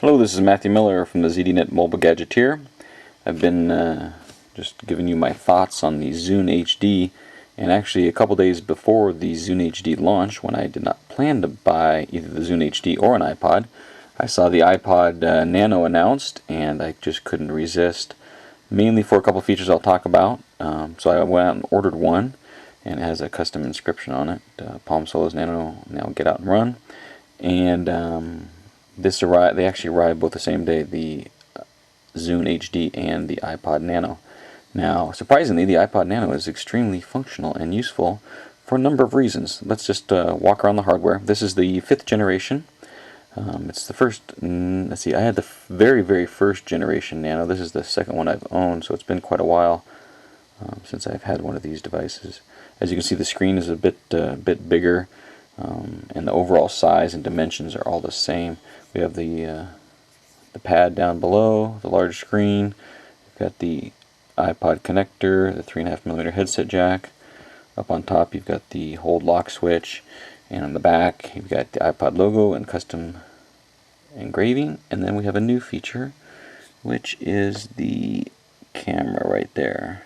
Hello, this is Matthew Miller from the ZDNet Mobile Gadgeteer. I've been just giving you my thoughts on the Zune HD, and actually a couple days before the Zune HD launch, when I did not plan to buy either the Zune HD or an iPod, I saw the iPod Nano announced, and I just couldn't resist, mainly for a couple features I'll talk about. So I went out and ordered one, and it has a custom inscription on it, Palm Solos Nano, now get out and run. And they actually arrived both the same day, the Zune HD and the iPod Nano. Now, surprisingly, the iPod Nano is extremely functional and useful for a number of reasons. Let's just walk around the hardware. This is the 5th generation. It's the first, let's see, I had the very first generation Nano. This is the second one I've owned, so it's been quite a while since I've had one of these devices. As you can see, the screen is a bit bigger, and the overall size and dimensions are all the same. We have the pad down below, the large screen. We've got the iPod connector, the 3.5mm headset jack. Up on top you've got the hold lock switch, and on the back you've got the iPod logo and custom engraving. And then we have a new feature, which is the camera right there,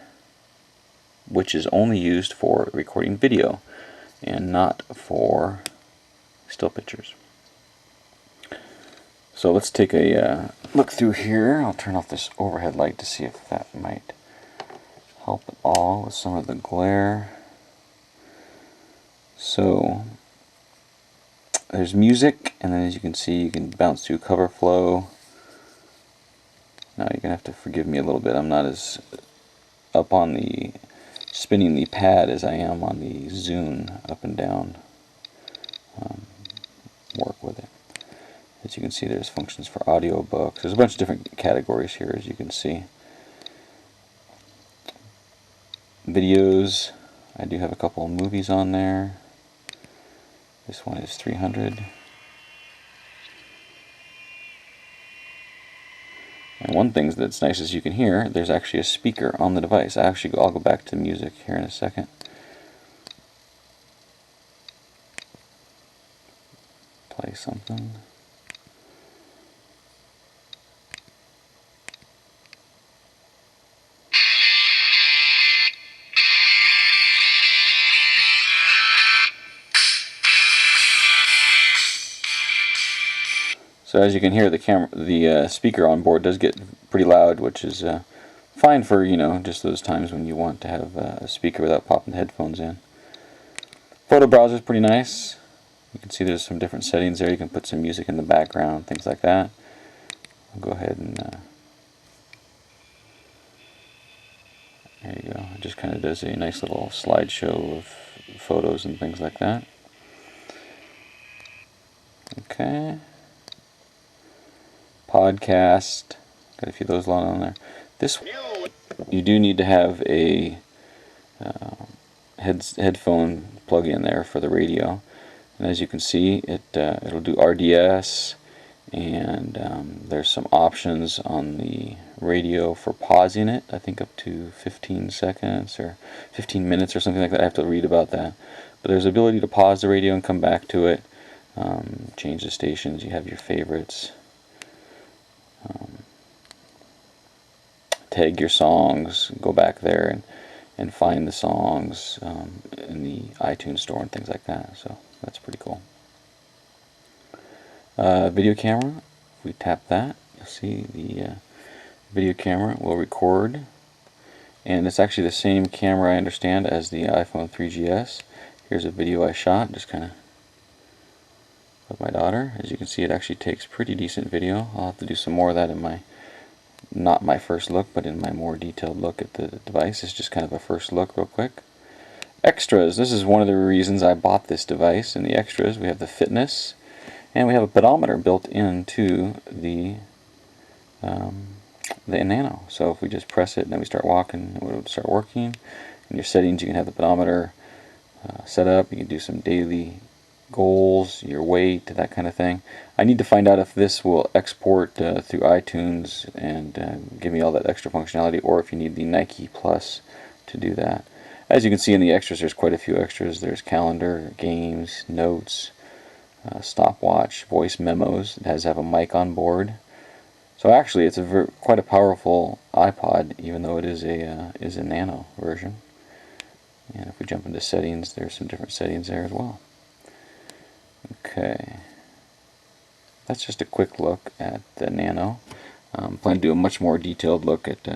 which is only used for recording video and not for still pictures. So let's take a look through here. I'll turn off this overhead light to see if that might help at all with some of the glare. So there's music, and then as you can see, you can bounce through cover flow. Now you're gonna have to forgive me a little bit. I'm not as up on the spinning the pad as I am on the Zune up and down work with it. As you can see, there's functions for audiobooks. There's a bunch of different categories here, as you can see. Videos, I do have a couple of movies on there. This one is 300. And one thing that's nice is you can hear there's actually a speaker on the device. I'll go back to music here in a second. Play something. So as you can hear, the speaker on board does get pretty loud, which is fine for, just those times when you want to have a speaker without popping the headphones in. Photo browser is pretty nice. You can see there's some different settings there. You can put some music in the background, things like that. I'll go ahead and there you go. It just kind of does a nice little slideshow of photos and things like that. Okay. Podcast, got a few of those on there. This, you do need to have a headphone plug in there for the radio, and as you can see, it'll do RDS, and there's some options on the radio for pausing it. I think up to 15 seconds or 15 minutes or something like that. I have to read about that, but there's the ability to pause the radio and come back to it. Change the stations. You have your favorites. Tag your songs, go back there and find the songs in the iTunes store and things like that. So that's pretty cool. Video camera, if we tap that, you'll see the video camera will record, and it's actually the same camera, I understand, as the iPhone 3GS. Here's a video I shot, just kind of my daughter. As you can see, it actually takes pretty decent video. I'll have to do some more of that in not my first look, but in my more detailed look at the device. It's just kind of a first look real quick. Extras, this is one of the reasons I bought this device. In the extras, we have the fitness, and we have a pedometer built into the Nano. So if we just press it and then we start walking, it will start working. In your settings, you can have the pedometer set up. You can do some daily goals, your weight, that kind of thing. I need to find out if this will export through iTunes and give me all that extra functionality, or if you need the Nike Plus to do that. As you can see in the extras, there's quite a few extras. There's calendar, games, notes, stopwatch, voice memos. It has to have a mic on board. So actually, it's quite a powerful iPod, even though it is a Nano version. And if we jump into settings, there's some different settings there as well. Okay, that's just a quick look at the Nano. Plan to do a much more detailed look at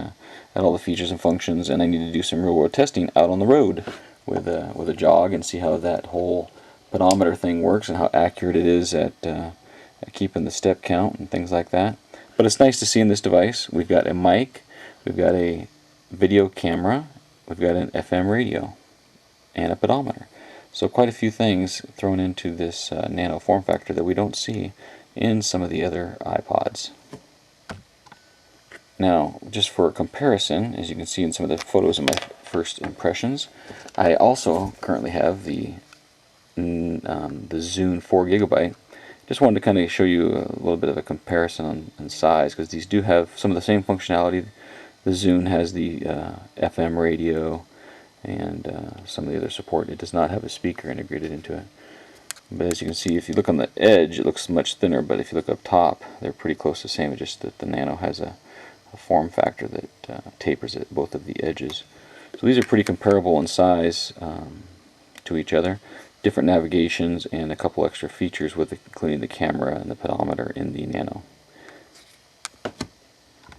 all the features and functions, and I need to do some real-world testing out on the road with a jog and see how that whole pedometer thing works and how accurate it is at keeping the step count and things like that. But it's nice to see in this device we've got a mic, we've got a video camera, we've got an FM radio, and a pedometer. So quite a few things thrown into this Nano form factor that we don't see in some of the other iPods. Now, just for comparison, as you can see in some of the photos of my first impressions, I also currently have the Zune 4GB. Just wanted to kind of show you a little bit of a comparison on size, because these do have some of the same functionality. The Zune has the FM radio and some of the other support. It does not have a speaker integrated into it. But as you can see, if you look on the edge, it looks much thinner, but if you look up top, they're pretty close to the same. It's just that the Nano has a form factor that tapers at both of the edges. So these are pretty comparable in size to each other. Different navigations and a couple extra features, with including the camera and the pedometer in the Nano.